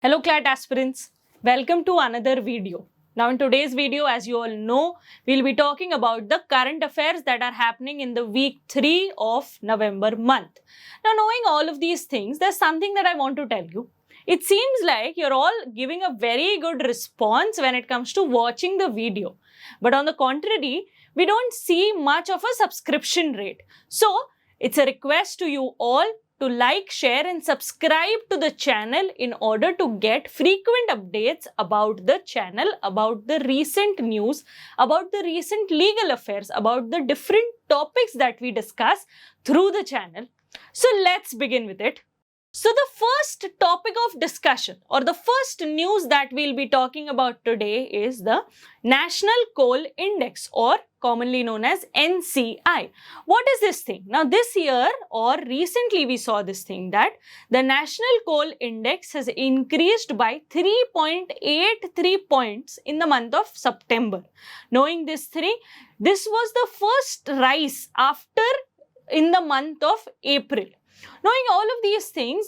Hello CLAT aspirants, welcome to another video. Now in today's video, as you all know, we'll be talking about the current affairs that are happening in the week 3 of November month. Now knowing all of these things, there's something that I want to tell you. It seems like you're all giving a very good response when it comes to watching the video. But on the contrary, we don't see much of a subscription rate. So it's a request to you all to like, share and subscribe to the channel in order to get frequent updates about the channel, about the recent news, about the recent legal affairs, about the different topics that we discuss through the channel. So let's begin with it. So the first topic of discussion or the first news that we'll be talking about today is the National Coal Index, or commonly known as NCI. What is this thing? Now this year or recently we saw this thing that the National Coal Index has increased by 3.83 points in the month of September. Knowing this was the first rise after in the month of April. Knowing all of these things,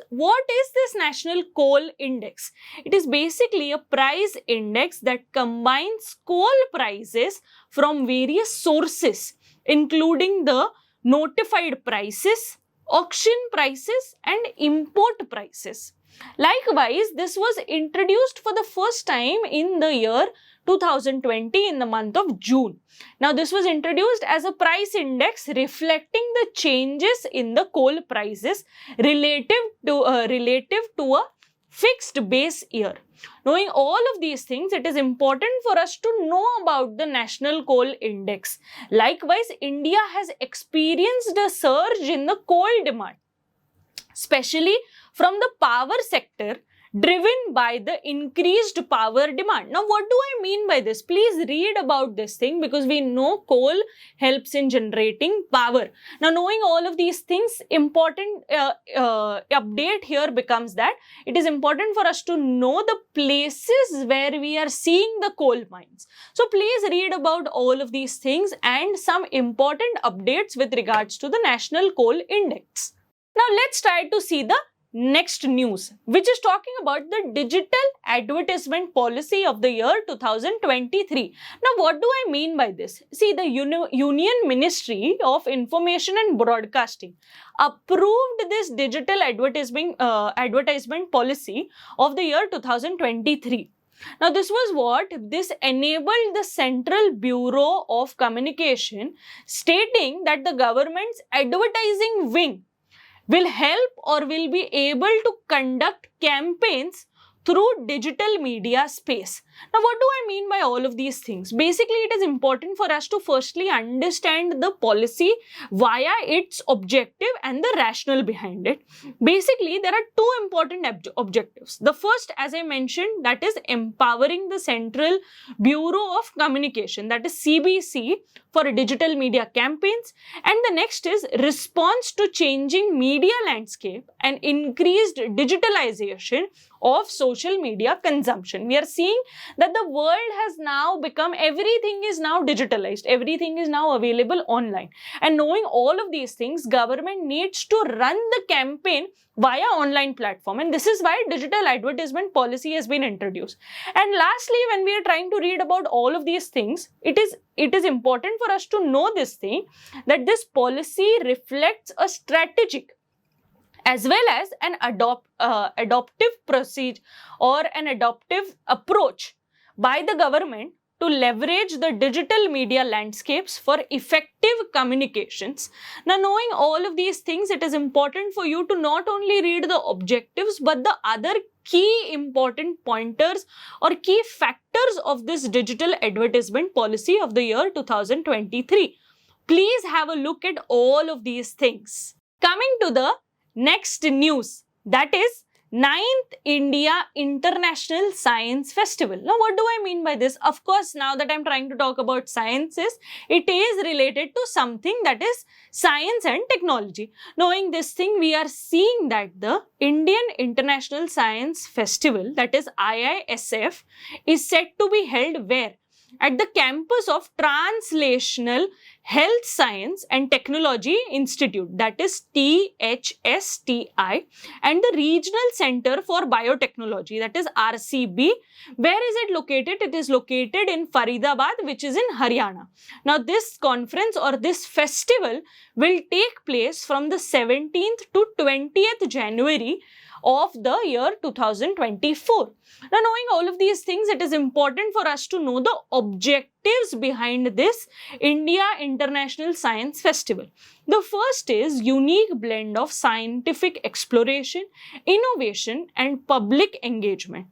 what is this National Coal Index? It is basically a price index that combines coal prices from various sources, including the notified prices, auction prices and import prices. Likewise, this was introduced for the first time in the year 2020 in the month of June. Now, this was introduced as a price index reflecting the changes in the coal prices relative to a fixed base year. Knowing all of these things, it is important for us to know about the National Coal Index. Likewise, India has experienced a surge in the coal demand, especially from the power sector, driven by the increased power demand. Now, what do I mean by this? Please read about this thing because we know coal helps in generating power. Now, knowing all of these things, important update here becomes that it is important for us to know the places where we are seeing the coal mines. So, please read about all of these things and some important updates with regards to the National Coal Index. Now, let's try to see the next news, which is talking about the digital advertisement policy of the year 2023. Now, what do I mean by this? See, the Union Ministry of Information and Broadcasting approved this digital advertisement policy of the year 2023. Now, this was what? This enabled the Central Bureau of Communication, stating that the government's advertising wing will help or will be able to conduct campaigns through digital media space. Now, what do I mean by all of these things? Basically, it is important for us to firstly understand the policy via its objective and the rationale behind it. Basically, there are two important objectives. The first, as I mentioned, that is empowering the Central Bureau of Communication, that is CBC, for digital media campaigns. And the next is response to changing media landscape and increased digitalization of social media consumption. We are seeing that the world has now become, everything is now digitalized, everything is now available online. And knowing all of these things, government needs to run the campaign via online platform, and this is why digital advertisement policy has been introduced. And lastly, when we are trying to read about all of these things, it is important for us to know this thing, that this policy reflects a strategic as well as an adoptive procedure or an adoptive approach by the government to leverage the digital media landscapes for effective communications. Now, knowing all of these things, it is important for you to not only read the objectives but the other key important pointers or key factors of this digital advertisement policy of the year 2023. Please have a look at all of these things. Coming to the next news, that is 9th India International Science Festival. Now, what do I mean by this? Of course, now that I'm trying to talk about sciences, it is related to something that is science and technology. Knowing this thing, we are seeing that the Indian International Science Festival, that is IISF, is set to be held where? At the campus of Translational Health Science and Technology Institute, that is THSTI, and the Regional Center for Biotechnology, that is RCB. Where is it located? It is located in Faridabad, which is in Haryana. Now, this conference or this festival will take place from the 17th to 20th January of the year 2024. Now, knowing all of these things, it is important for us to know the objectives behind this India International Science Festival. The first is unique blend of scientific exploration, innovation, and public engagement.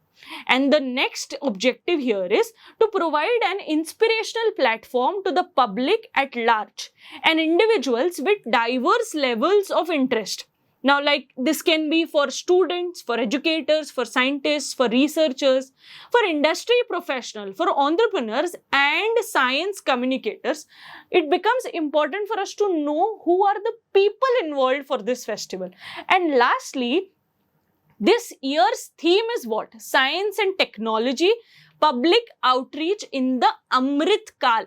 And the next objective here is to provide an inspirational platform to the public at large and individuals with diverse levels of interest. Now, like this can be for students, for educators, for scientists, for researchers, for industry professionals, for entrepreneurs and science communicators. It becomes important for us to know who are the people involved for this festival. And lastly, this year's theme is what? Science and technology, public outreach in the Amrit Kal.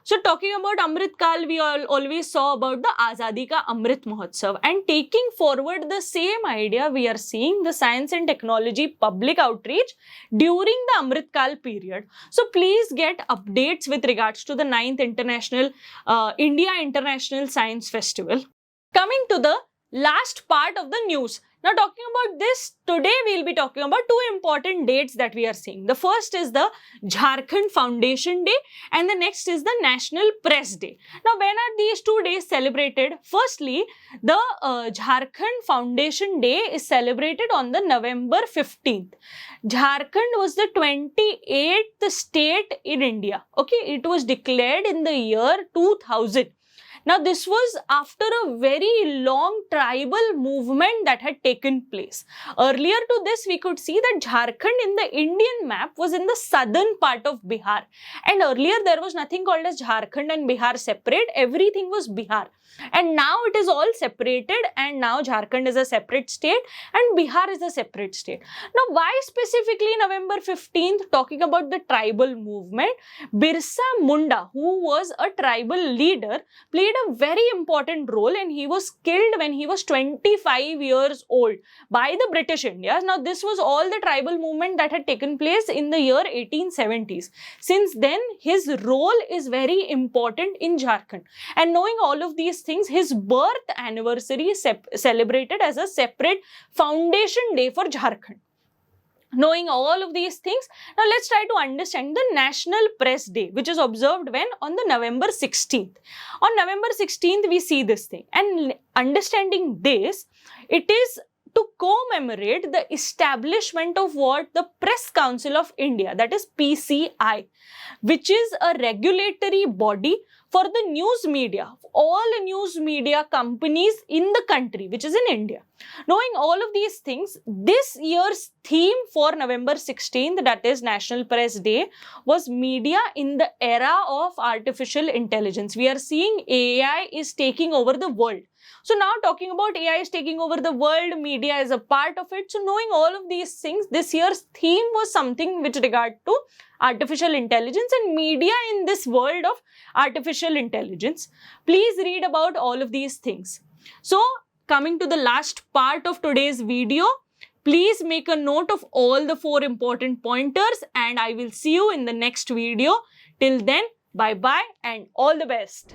So talking about Amrit Kal, we always saw about the Azadi Ka Amrit Mahotsav, and taking forward the same idea, we are seeing the science and technology public outreach during the Amrit Kal period. So please get updates with regards to the 9th India International Science Festival. Coming to the last part of the news. Now, talking about this, today we will be talking about two important dates that we are seeing. The first is the Jaran Foundation Day and the next is the National Press Day. Now, when are these 2 days celebrated? Firstly, the Jaran Foundation Day is celebrated on the November 15th. Jharkhand was the 28th state in India. Okay, it was declared in the year 2000. Now, this was after a very long tribal movement that had taken place. Earlier to this, we could see that Jharkhand in the Indian map was in the southern part of Bihar. And earlier, there was nothing called as Jharkhand and Bihar separate. Everything was Bihar. And now it is all separated, and now Jharkhand is a separate state and Bihar is a separate state. Now, why specifically November 15th, talking about the tribal movement? Birsa Munda, who was a tribal leader, played a very important role, and he was killed when he was 25 years old by the British India. Now, this was all the tribal movement that had taken place in the year 1870s. Since then, his role is very important in Jharkhand. And knowing all of these things, his birth anniversary is celebrated as a separate foundation day for Jharkhand. Knowing all of these things, now let's try to understand the National Press Day, which is observed when? On the November 16th. On November 16th, we see this thing. And understanding this, it is to commemorate the establishment of what? The Press Council of India, that is PCI, which is a regulatory body for the news media, all news media companies in the country, which is in India. Knowing all of these things, this year's theme for November 16th, that is National Press Day, was media in the era of artificial intelligence. We are seeing AI is taking over the world. So now talking about AI is taking over the world, media is a part of it. So knowing all of these things, this year's theme was something with regard to artificial intelligence and media in this world of artificial intelligence. Please read about all of these things. So coming to the last part of today's video, please make a note of all the 4 important pointers, and I will see you in the next video. Till then, bye-bye and all the best.